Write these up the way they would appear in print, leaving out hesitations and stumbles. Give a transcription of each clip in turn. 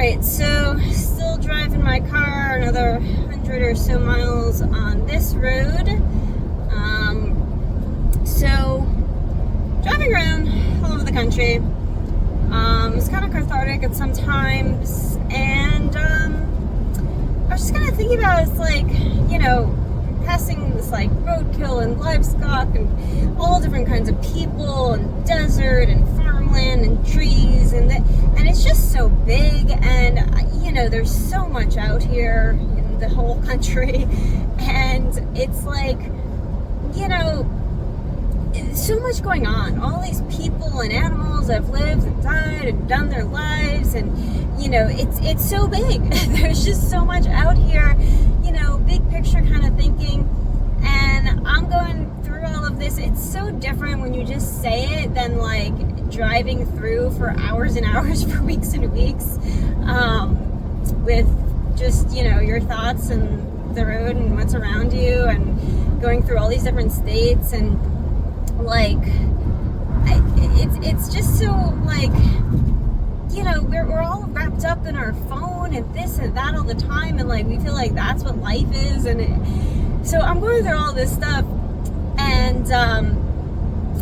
Alright, so still driving my car another 100 or so miles on this road. So driving around all over the country. It's kind of cathartic at some times, and I was just kind of thinking about it's like, you know, passing this like roadkill and livestock and all different kinds of people and desert and farmland and trees and it's just so big, and you know, there's so much out here in the whole country, and it's like, you know, so much going on. All these people and animals have lived and died and done their lives, and you know, it's so big. There's just so much out here, you know, big picture kind of thinking. And I'm going through all of this. It's so different when you just say it than like driving through for hours and hours for weeks and weeks, with just, you know, your thoughts and the road and what's around you, and going through all these different states, and like it's just so like, you know, we're all wrapped up in our phone and this and that all the time, and like we feel like that's what life is. And so I'm going through all this stuff, and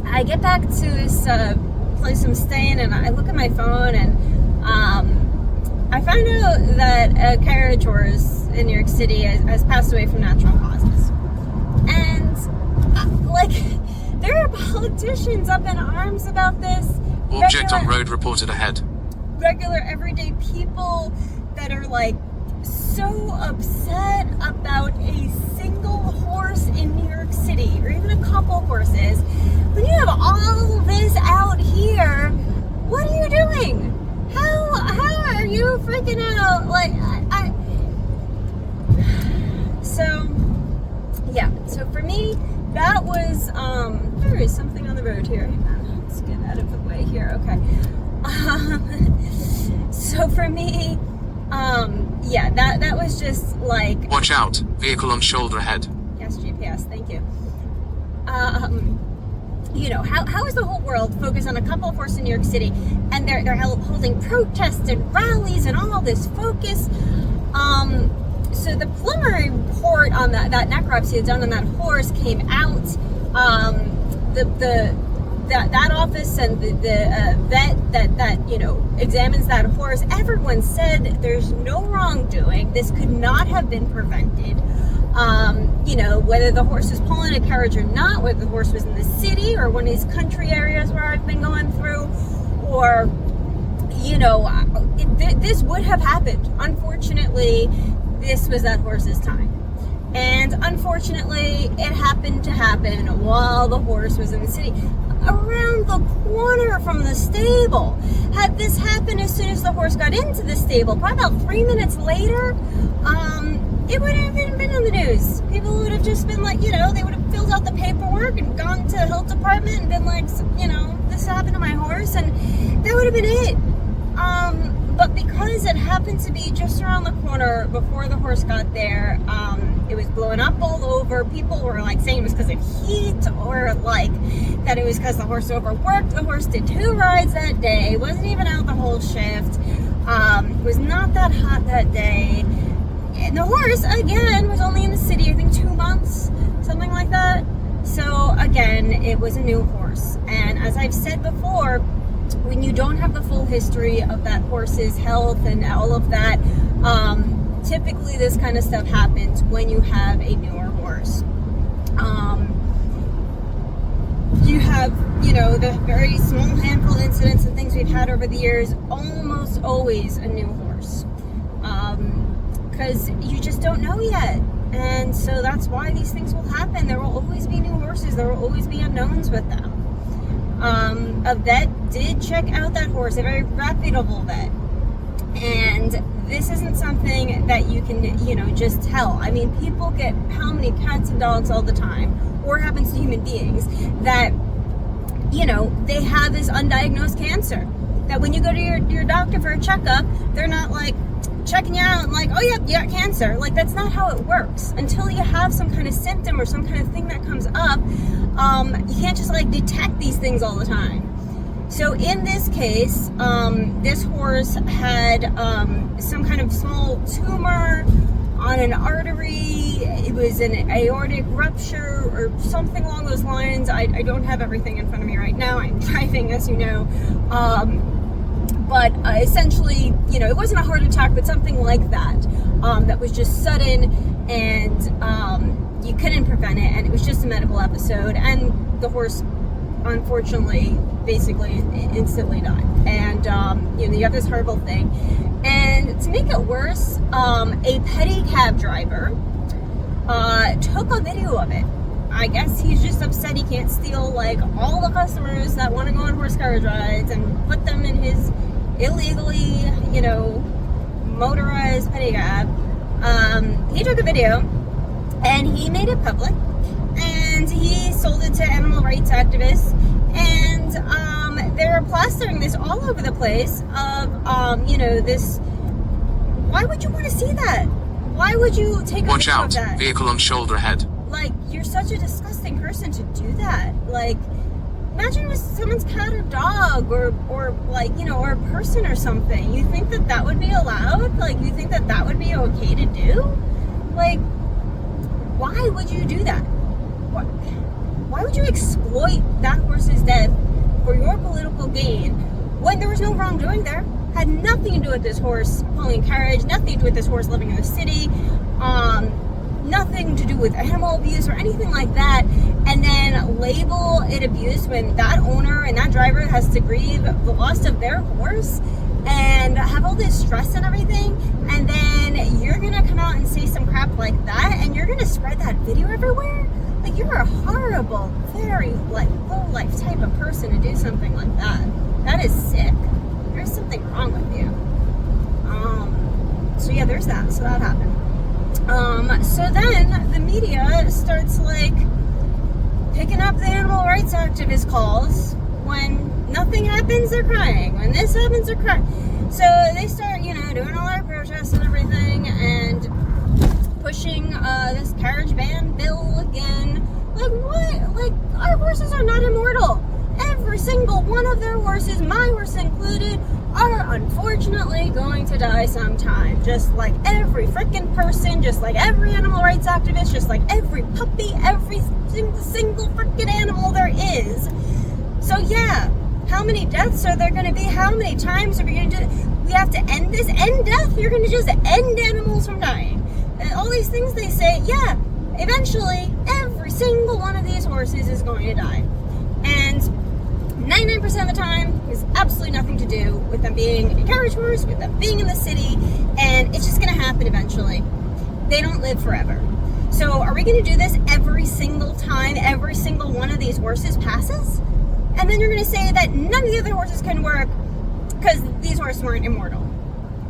I get back to this place I'm staying, and I look at my phone, and I find out that a carriage horse in New York City has passed away from natural causes. And like, there are politicians up in arms about this. Object on road reported ahead. Regular everyday people that are like so upset about a single horse in New York City, or even a couple horses. When you have all this out here, what are you doing? How are you freaking out? Like so yeah, so for me, that was there is something on the road here. Hang on, let's get out of the way here. Okay. So for me, yeah, that was just like, watch out, vehicle on shoulder ahead. Yes, GPS, thank you. You know, how is the whole world focused on a couple of horses in New York City, and they're holding protests and rallies and all this focus? So the preliminary report on that necropsy done on that horse came out. That office and the vet that you know examines that horse, everyone said there's no wrongdoing. This could not have been prevented. You know, whether the horse was pulling a carriage or not, whether the horse was in the city or one of these country areas where I've been going through, or you know, this would have happened. Unfortunately, this was that horse's time. And unfortunately, it happened to happen while the horse was in the city, around the corner from the stable. Had this happened as soon as the horse got into the stable, probably about 3 minutes later, it would have been on the news. People would have just been like, you know, they would have filled out the paperwork and gone to the health department and been like, you know, this happened to my horse, and that would have been it. But because it happened to be just around the corner before the horse got there, it was blowing up all over. People were like saying it was because of heat, or like that it was because the horse overworked. The horse did 2 rides that day, wasn't even out the whole shift, was not that hot that day. And the horse, again, was only in the city, I think 2 months, something like that. So again, it was a new horse. And as I've said before, when you don't have the full history of that horse's health and all of that, typically this kind of stuff happens when you have a newer horse. You have, you know, the very small handful of incidents and things we've had over the years, almost always a new horse. Because you just don't know yet. And so that's why these things will happen. There will always be new horses. There will always be unknowns with them. A vet did check out that horse, a very reputable vet. And this isn't something that you can, you know, just tell. I mean, people get how many cats and dogs all the time, or happens to human beings, that, you know, they have this undiagnosed cancer. That when you go to your doctor for a checkup, they're not like checking you out and like, oh yeah, you got cancer. Like, that's not how it works. Until you have some kind of symptom or some kind of thing that comes up, you can't just like detect these things all the time. So in this case, this horse had some kind of small tumor on an artery. It was an aortic rupture or something along those lines. I don't have everything in front of me right now. I'm driving, as you know. But essentially, you know, it wasn't a heart attack, but something like that. That was just sudden, and you couldn't prevent it, and it was just a medical episode. And the horse, unfortunately, basically instantly died. And you know, you have this horrible thing. And to make it worse, a pedicab driver took a video of it. I guess he's just upset he can't steal like all the customers that want to go on horse carriage rides and put them in his illegally, you know, motorized pedicab. He took a video and he made it public, and he sold it to animal rights activists, and they're plastering this all over the place of you know, this. Why would you want to see that? Why would you take a Watch video out, of that? vehicle on shoulder ahead. Like, you're such a disgusting person to do that. Like, imagine with someone's cat or dog, or like, you know, or a person or something. You think that that would be allowed? Like, you think that that would be okay to do? Like, why would you do that? Why would you exploit that horse's death for your political gain when there was no wrongdoing there? Had nothing to do with this horse pulling a carriage, nothing to do with this horse living in the city, nothing to do with animal abuse or anything like that, and then label it abuse when that owner and that driver has to grieve the loss of their horse and have all this stress and everything, and then you're gonna come out and say some crap like that, and you're gonna spread that video everywhere? Like, you're a horrible, very like low-life type of person to do something like that. That is sick. There's something wrong with you. So yeah, there's that. So that happened. So then the media starts like picking up the animal rights activist calls. When nothing happens, they're crying. When this happens, they're crying. So they start, you know, doing all their protests and everything, and pushing this carriage ban bill again. Like, what? Like, our horses are not immortal. Every single one of their horses, my horse included, are unfortunately going to die sometime. Just like every freaking person, just like every animal rights activist, just like every puppy, every single freaking animal there is. So yeah, how many deaths are there going to be? How many times are we going to do it? We have to end this. End death? You're going to just end animals from dying. And all these things they say, yeah, eventually every single one of these horses is going to die. And 99% of the time has absolutely nothing to do with them being a carriage horse, with them being in the city, and it's just going to happen eventually. They don't live forever. So are we going to do this every single time every single one of these horses passes? And then you're going to say that none of the other horses can work because these horses weren't immortal.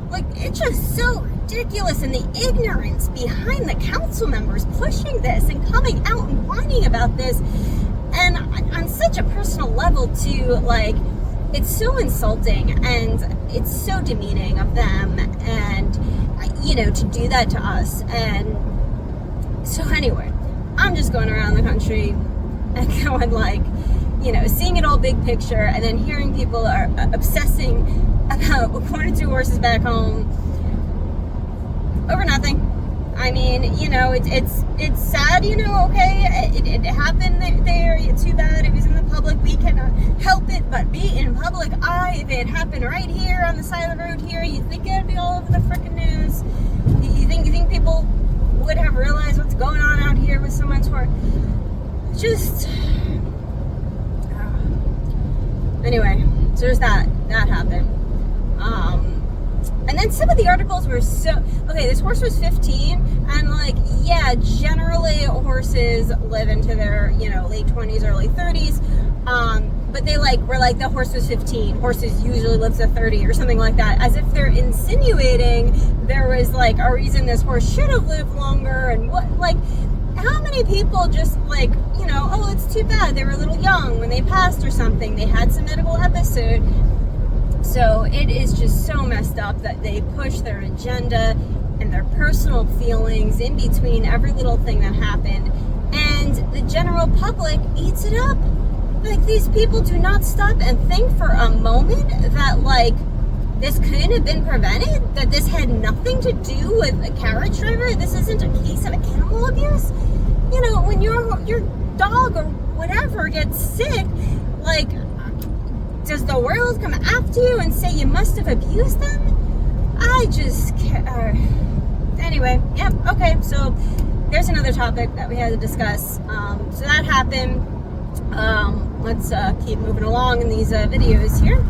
Like, it's just so ridiculous, and the ignorance behind the council members pushing this and coming out and whining about this. And on such a personal level too, like, it's so insulting and it's so demeaning of them, and, you know, to do that to us. And so anyway, I'm just going around the country and going like, you know, seeing it all big picture, and then hearing people are obsessing about 1 or 2 horses back home over nothing. I mean, you know, it's sad, you know, okay, it happened there, it's too bad, it was in the public, we cannot help it but be in public eye. If it happened right here on the side of the road here, you think it'd be all over the frickin' news? You think people would have realized what's going on out here with someone's horse? Just, anyway, so there's that happened. And then some of the articles were so, okay, this horse was 15, and like, yeah, generally horses live into their, you know, late 20s, early 30s, but they like, were like, the horse was 15, horses usually live to 30 or something like that, as if they're insinuating there was like a reason this horse should have lived longer. And what, like, how many people just like, you know, oh, it's too bad, they were a little young when they passed or something, they had some medical episode. So it is just so messed up that they push their agenda and their personal feelings in between every little thing that happened, and the general public eats it up. like, these people do not stop and think for a moment that, like, this couldn't have been prevented, that this had nothing to do with a carriage driver. This isn't a case of animal abuse. You know, when your dog or whatever gets sick, like, does the world come after you and say you must have abused them? I just can't. Anyway, yep, okay, so there's another topic that we had to discuss. So that happened. Let's keep moving along in these videos here.